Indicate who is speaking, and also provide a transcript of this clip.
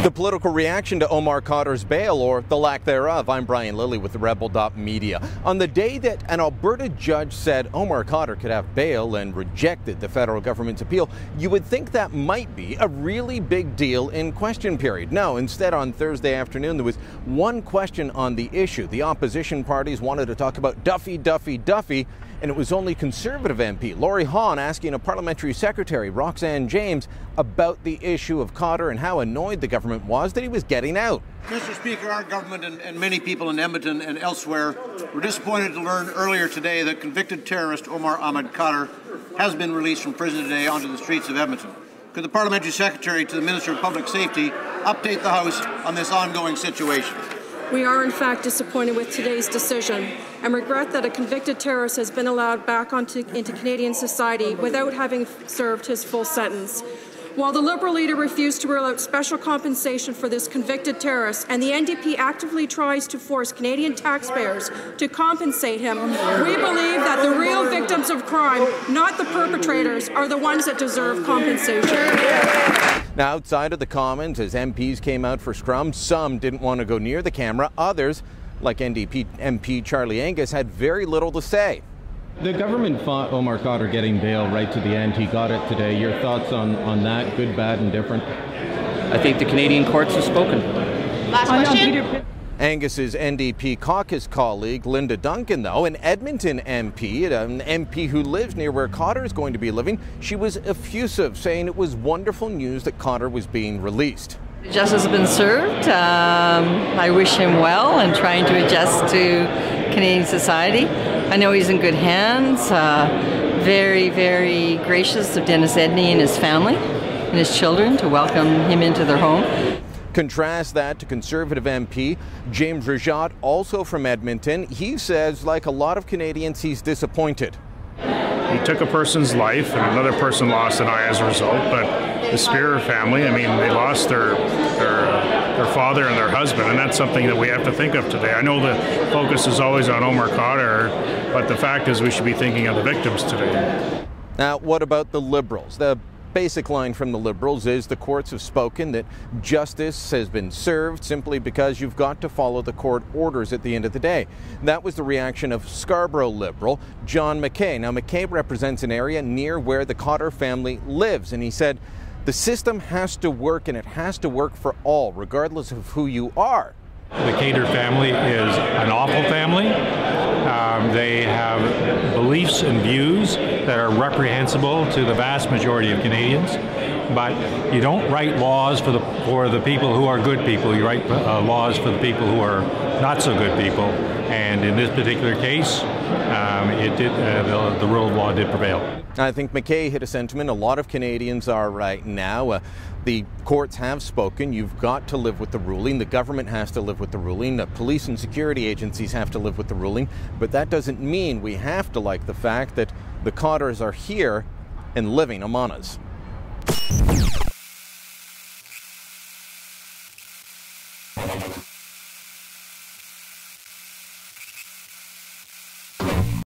Speaker 1: The political reaction to Omar Khadr's bail, or the lack thereof. I'm Lilley with TheRebel.media. On the day that an Alberta judge said Omar Khadr could have bail and rejected the federal government's appeal, you would think that might be a really big deal in question period. No, instead on Thursday afternoon there was one question on the issue. The opposition parties wanted to talk about Duffy, and it was only Conservative MP Lori Hahn asking a parliamentary secretary, Roxanne James, about the issue of Khadr and how annoyed the government was that he was getting out.
Speaker 2: Mr. Speaker, our government and many people in Edmonton and elsewhere were disappointed to learn earlier today that convicted terrorist Omar Khadr has been released from prison today onto the streets of Edmonton. Could the parliamentary secretary to the Minister of Public Safety update the House on this ongoing situation?
Speaker 3: We are in fact disappointed with today's decision and regret that a convicted terrorist has been allowed back into Canadian society without having served his full sentence. While the Liberal leader refused to rule out special compensation for this convicted terrorist, and the NDP actively tries to force Canadian taxpayers to compensate him, we believe that the real victims of crime, not the perpetrators, are the ones that deserve compensation.
Speaker 1: Now, outside of the Commons, as MPs came out for scrum, some didn't want to go near the camera. Others, like NDP MP Charlie Angus, had very little to say.
Speaker 4: The government fought Omar Khadr getting bail right to the end. He got it today. Your thoughts on that, good, bad, and different?
Speaker 5: I think the Canadian courts have spoken.
Speaker 6: Last question.
Speaker 1: Angus's NDP caucus colleague, Linda Duncan, though, an Edmonton MP, an MP who lives near where Khadr is going to be living, she was effusive, saying it was wonderful news that Khadr was being released.
Speaker 7: Justice has been served. I wish him well and trying to adjust to Canadian society. I know he's in good hands. Very, very gracious of Dennis Edney and his family and his children to welcome him into their home.
Speaker 1: Contrast that to Conservative MP James Rajat, also from Edmonton. He says, like a lot of Canadians, he's disappointed.
Speaker 8: He took a person's life and another person lost an eye as a result, but the Spear family, I mean, they lost their father and their husband, and that's something that we have to think of today. I know the focus is always on Omar Khadr, but the fact is we should be thinking of the victims today.
Speaker 1: Now, what about the Liberals? The basic line from the Liberals is the courts have spoken that justice has been served simply because you've got to follow the court orders at the end of the day. That was the reaction of Scarborough Liberal John McKay. Now, McKay represents an area near where the Khadr family lives, and he said the system has to work, and it has to work for all, regardless of who you are.
Speaker 9: The Khadr family is an awful family. They have beliefs and views that are reprehensible to the vast majority of Canadians. But you don't write laws for the people who are good people. You write laws for the people who are not so good people. And in this particular case, the rule of law did prevail.
Speaker 1: I think McKay hit a sentiment a lot of Canadians are right now. The courts have spoken. You've got to live with the ruling. The government has to live with the ruling. The police and security agencies have to live with the ruling. But that doesn't mean we have to like the fact that the Khadrs are here and living among us.